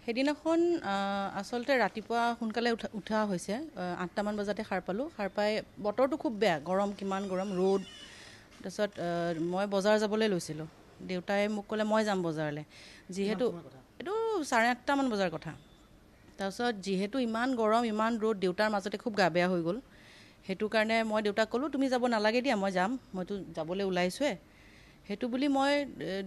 সেইদিনাখন আচলতে ৰাতিপুৱা সোনকালে উঠা হৈছে 8টামান বজাতে সাৰ পালোঁ সাৰ পাই বতৰটো খুব বেয়া গৰম কিমান গৰম ৰ'দ তাৰপিছত মই বজাৰ যাবলৈ লৈছিলোঁ দেউতাই মোক ক'লে মই যাম বজাৰলৈ যিহেতু এইটো 8:30মান বজাৰ কথা তাৰপিছত যিহেতু ইমান গৰম ইমান ৰ'দ দেউতাৰ মাজতে খুব গা বেয়া হৈ গ'ল সেইটো কাৰণে মই দেউতাক ক'লোঁ তুমি যাব নালাগে দিয়া মই যাম মইতো যাবলৈ ওলাইছোঁৱে সেইটো বুলি মই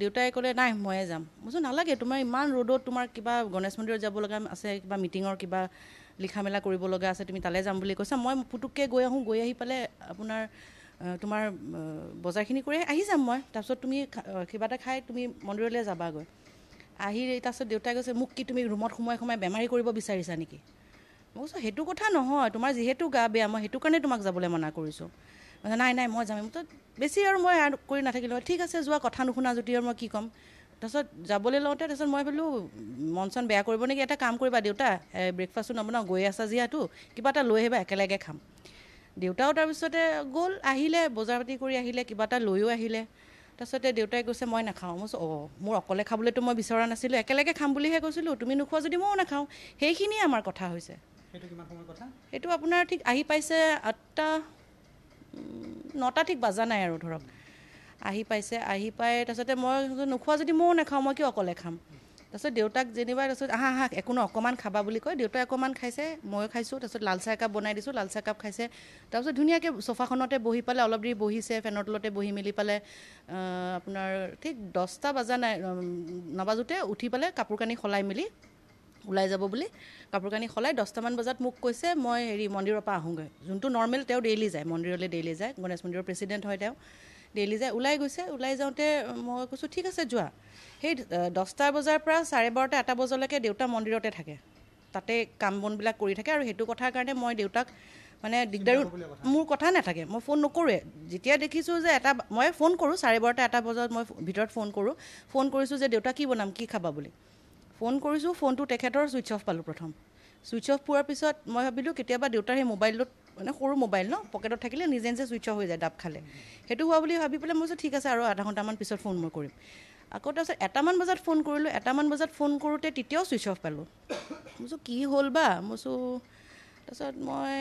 দেউতাই ক'লে নাই ময়ে যাম মই নালাগে তোমাৰ ইমান ৰ'দত তোমাৰ কিবা গণেশ মন্দিৰত যাব লগা আছে কিবা মিটিঙৰ কিবা লিখা মেলা কৰিব লগা আছে তুমি তালৈ যাম বুলি কৈছা মই পুটুককৈ গৈ আহোঁ গৈ আহি পালে আপোনাৰ তোমাৰ বজাৰখিনি কৰি আহি যাম মই তাৰপিছত তুমি কিবা এটা খাই তুমি মন্দিৰলৈ যাবাগৈ আহি তাৰপিছত দেউতাই কৈছে মোক কি তুমি ৰুমত সোমাই বেমাৰী কৰিব বিচাৰিছা নেকি মই কৈছোঁ সেইটো কথা নহয় তোমাৰ যিহেতু গা বেয়া মই সেইটো কাৰণে তোমাক যাবলৈ মানা কৰিছোঁ নাই মই যাম তো বেছি আৰু মই কৰি নাথাকিলোঁ ঠিক আছে যোৱা কথা নুশুনা যদি আৰু মই কি ক'ম তাৰপিছত যাবলৈ লওঁতে তাৰপিছত মই বোলো মন চন বেয়া কৰিব নেকি এটা কাম কৰিবা দেউতা ব্ৰেকফাষ্টো নবনাওঁ গৈ আছা যিহেতু কিবা এটা লৈ আহিবা একেলগে খাম দেউতাও তাৰপিছতে গ'ল আহিলে বজাৰ পাতি কৰি আহিলে কিবা এটা লৈও আহিলে তাৰপিছতে দেউতাই কৈছে মই নাখাওঁ মই মোৰ অকলে খাবলৈতো মই বিচৰা নাছিলোঁ একেলগে খাম বুলিহে কৈছিলোঁ তুমি নোখোৱা যদি ময়ো নাখাওঁ সেইখিনিয়ে আমাৰ কথা হৈছে সেইটো আপোনাৰ ঠিক আহি পাইছে 9টা ঠিক বাজা নাই আৰু ধৰক আহি পাইছে আহি পাই তাৰপিছতে মই নোখোৱা যদি ময়ো নাখাওঁ মই কিয় অকলে খাম তাৰপিছত দেউতাক যেনিবা তাৰপিছত আহা একো নহয় অকণমান খাবা বুলি কয় দেউতাই অকণমান খাইছে ময়ো খাইছোঁ তাৰপিছত লাল চাহ একাপ বনাই দিছোঁ লাল চাহ একাপ খাইছে তাৰপিছত ধুনীয়াকৈ চোফাখনতে বহি পালে অলপ দেৰি বহিছে ফেনৰ তলতে বহি মেলি পালে আপোনাৰ ঠিক 10টা বাজা নাই নাবাজোতে উঠি পালে কাপোৰ কানি সলাই মেলি ওলাই যাব বুলি কাপোৰ কানি সলাই 10টামান বজাত মোক কৈছে মই মন্দিৰৰ পৰা আহোঁগৈ যোনটো নৰ্মেল তেওঁ ডেইলি যায় মন্দিৰলৈ ডেইলি যায় গণেশ মন্দিৰৰ প্ৰেচিডেণ্ট হয় তেওঁ ডেইলি যায় ওলাই গৈছে ওলাই যাওঁতে মই কৈছোঁ ঠিক আছে যোৱা সেই 10টা বজাৰ পৰা 12:30 এটা বজালৈকে দেউতা মন্দিৰতে থাকে তাতে কাম বনবিলাক কৰি থাকে আৰু সেইটো কথাৰ কাৰণে মই দেউতাক মানে দিগদাৰো মোৰ কথা নাথাকে মই ফোন নকৰোঁৱে যেতিয়া দেখিছোঁ যে মই ফোন কৰোঁ 12:30 এটা বজাত মই ভিতৰত ফোন কৰিছোঁ যে দেউতা কি বনাম কি খাবা বুলি ফোন কৰিছোঁ ফোনটো তেখেতৰ ছুইচ অফ পালোঁ প্ৰথম ছুইচ অফ পোৱাৰ পিছত মই ভাবিলোঁ কেতিয়াবা দেউতাৰ সেই মোবাইলত মানে সৰু মোবাইল পকেটত থাকিলে নিজে ছুইচ অফ হৈ যায় ডাব খালে সেইটো হোৱা বুলি ভাবি পেলাই মই কৈছোঁ ঠিক আছে আৰু আধা ঘণ্টামান পিছত ফোন মই কৰিম আকৌ তাৰপিছত 1টামান বজাত ফোন কৰিলোঁ 1টামান বজাত ফোন কৰোঁতে তেতিয়াও ছুইচ অফ পালোঁ মই কৈছোঁ কি হ'ল বা মই কৈছোঁ তাৰপিছত মই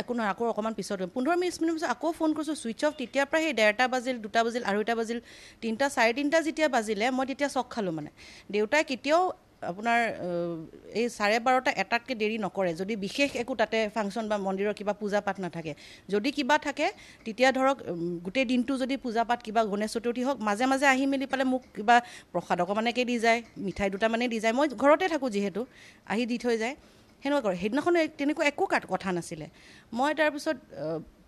একো নহয় আকৌ অকণমান পিছত 15-20 মিনিট পিছত আকৌ ফোন কৰিছোঁ ছুইচ অফ তেতিয়াৰ পৰা সেই 1:30 বাজিল 2টা বাজিল 2:30 বাজিল 3টা 3:30 যেতিয়া বাজিলে মই তেতিয়া চক খালোঁ মানে দেউতাই কেতিয়াও আপোনাৰ এই 12:30 এটাতকৈ দেৰি নকৰে যদি বিশেষ একো তাতে ফাংচন বা মন্দিৰৰ কিবা পূজা পাঠ নাথাকে যদি কিবা থাকে তেতিয়া ধৰক গোটেই দিনটো যদি পূজা পাঠ কিবা গণেশ চতুৰ্থী হওক মাজে মাজে আহি মেলি পালে মোক কিবা প্ৰসাদ অকণমানকৈ দি যায় মিঠাই দুটামানেই দি যায় মই ঘৰতে থাকোঁ যিহেতু আহি দি থৈ যায় সেনেকুৱা কৰে সেইদিনাখন তেনেকুৱা একো কথা নাছিলে মই তাৰপিছত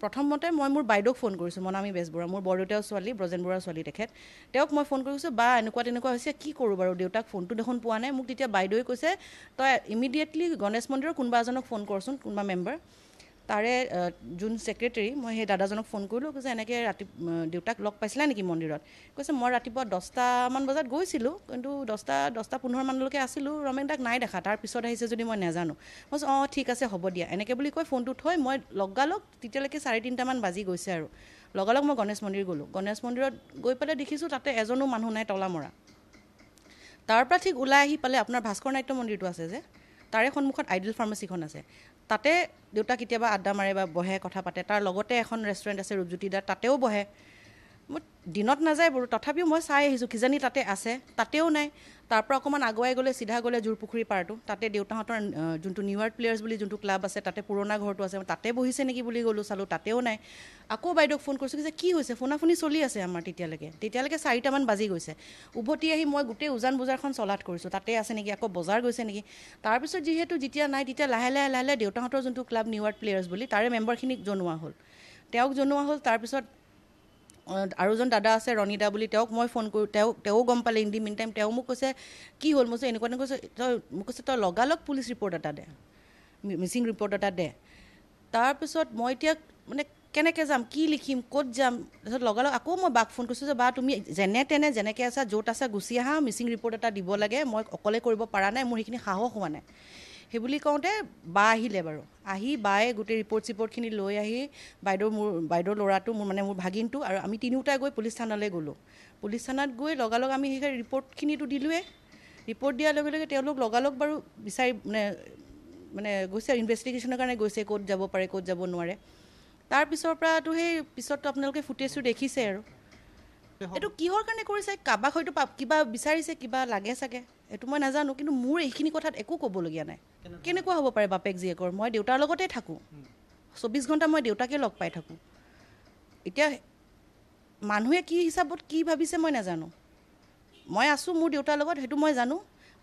প্ৰথমতে মই মোৰ বাইদেউক ফোন কৰিছোঁ মনামী বেজবৰুৱা মোৰ বৰদেউতাৰ ছোৱালী ব্ৰজেন বৰুৱাৰ ছোৱালী তেখেত তেওঁক মই ফোন কৰিছোঁ বা এনেকুৱা তেনেকুৱা হৈছে কি কৰোঁ বাৰু দেউতাক ফোনটো দেখোন পোৱা নাই মোক তেতিয়া বাইদেৱে কৈছে তই ইমিডিয়েটলি গণেশ মন্দিৰৰ কোনোবা এজনক ফোন কৰচোন কোনোবা মেম্বাৰ তাৰে যোন ছেক্ৰেটেৰী মই সেই দাদাজনক ফোন কৰিলোঁ কৈছে এনেকৈ দেউতাক লগ পাইছিলা নেকি মন্দিৰত কৈছে মই ৰাতিপুৱা 10টামান বজাত গৈছিলোঁ কিন্তু 10:15 মানলৈকে আছিলোঁ ৰমেনদাক নাই দেখা তাৰ পিছত আহিছে যদি মই নাজানো মই কৈছোঁ অঁ ঠিক আছে হ'ব দিয়া এনেকৈ বুলি কৈ ফোনটো থৈ মই লগালগ তেতিয়ালৈকে 3:30মান বাজি গৈছে আৰু লগালগ মই গণেশ মন্দিৰ গ'লোঁ গণেশ মন্দিৰত গৈ পেলাই দেখিছোঁ তাতে এজনো মানুহ নাই তলা মৰা তাৰ পৰা ঠিক ওলাই আহি পালে আপোনাৰ ভাস্কৰ নাট্য মন্দিৰটো আছে যে তাৰে সন্মুখত আইডিয়েল ফাৰ্মাচীখন আছে তাতে দেউতা কেতিয়াবা আড্ডা মাৰে বা বহে কথা পাতে তাৰ লগতে এখন ৰেষ্টুৰেণ্ট আছে ৰূপজ্যোতিদাৰ তাতেও বহে মই দিনত নাযায় বাৰু তথাপিও মই চাই আহিছোঁ কিজানি তাতে আছে তাতেও নাই তাৰ পৰা অকণমান আগুৱাই গ'লে চিধা গ'লে জোৰপুখুৰী পাৰটো তাতে দেউতাহঁতৰ যোনটো নিউ আৰ্ট প্লেয়াৰ্ছ বুলি যোনটো ক্লাব আছে তাতে পুৰণা ঘৰটো আছে তাতে বহিছে নেকি বুলি গ'লোঁ চালোঁ তাতেও নাই আকৌ বাইদেউক ফোন কৰিছোঁ যে কি হৈছে ফোনাফোনি চলি আছে আমাৰ তেতিয়ালৈকে 4টামান বাজি গৈছে উভতি আহি মই গোটেই উজান বজাৰখন চলাত কৰিছোঁ তাতে আছে নেকি আকৌ বজাৰ গৈছে নেকি তাৰপিছত যেতিয়া নাই তেতিয়া লাহে লাহে দেউতাহঁতৰ যোনটো ক্লাব নিউ আৰ্ট প্লেয়াৰ্ছ বুলি তাৰে মেম্বাৰখিনিক জনোৱা হ'ল তাৰপিছত আৰু এজন দাদা আছে ৰণীদা বুলি তেওঁক মই ফোন কৰোঁ তেওঁ গম পালে ইন দি মিন টাইম তেওঁ মোক কৈছে কি হ'ল মই এনেকুৱা কৈছে মোক কৈছে তই লগালগ পুলিচ ৰিপৰ্ট এটা দে মিচিং ৰিপৰ্ট এটা দে তাৰপিছত মই এতিয়া মানে কেনেকৈ যাম কি লিখিম ক'ত যাম তাৰপিছত লগালগ আকৌ মই বাক ফোন কৰিছোঁ যে বা তুমি যেনে তেনে যেনেকৈ আছা য'ত আছা গুচি আহা মিচিং ৰিপৰ্ট এটা দিব লাগে মই অকলে কৰিব পৰা নাই মোৰ সেইখিনি সাহস হোৱা নাই সেই বুলি কওঁতে বা আহিলে বাৰু আহি বায়ে গোটেই ৰিপৰ্টখিনি লৈ আহি বাইদেউৰ ল'ৰাটো মোৰ ভাগিনটো আৰু আমি তিনিওটাই গৈ পুলিচ থানালৈ গ'লোঁ পুলিচ থানাত গৈ লগালগ আমি সেই ৰিপৰ্টখিনিতো দিলোঁৱে ৰিপৰ্ট দিয়াৰ লগে লগে তেওঁলোক লগালগ বাৰু বিচাৰি মানে গৈছে ইনভেষ্টিগেশ্যনৰ কাৰণে গৈছে, ক'ত যাব পাৰে ক'ত যাব নোৱাৰে। তাৰপিছৰ পৰাতো সেই পিছততো আপোনালোকে ফুটেজটো দেখিছে আৰু এইটো কিহৰ কাৰণে কৰিছে, কাৰোবাক হয়তো কিবা বিচাৰিছে, কিবা লাগে চাগে, এইটো মই নাজানো। কিন্তু মোৰ এইখিনি কথাত একো ক'বলগীয়া নাই। কেনেকুৱা হ'ব পাৰে বাপেক জীয়েকৰ? মই দেউতাৰ লগতে থাকোঁ, 24 ঘণ্টা মই দেউতাকে লগ পাই থাকোঁ। এতিয়া মানুহে কি হিচাপত কি ভাবিছে মই নাজানো। মই আছোঁ মোৰ দেউতাৰ লগত, সেইটো মই জানো।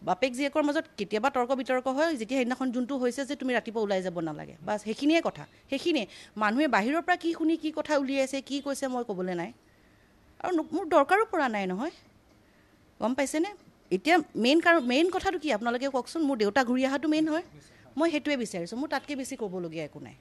বাপেক জীয়েকৰ মাজত কেতিয়াবা তৰ্ক বিতৰ্ক হয়, যেতিয়া সেইদিনাখন যোনটো হৈছে যে তুমি ৰাতিপুৱা ওলাই যাব নালাগে, বাছ সেইখিনিয়ে কথা। সেইখিনিয়ে মানুহে বাহিৰৰ পৰা কি শুনি কি কথা উলিয়াইছে কি কৈছে মই ক'বলৈ নাই, আৰু মোৰ দৰকাৰো পৰা নাই নহয়, গম পাইছেনে? এতিয়া মেইন কথাটো কি আপোনালোকে কওকচোন। মোৰ দেউতা ঘূৰি অহাটো মেইন হয়, মই সেইটোৱে বিচাৰিছোঁ। মোৰ তাতকৈ বেছি ক'বলগীয়া একো নাই।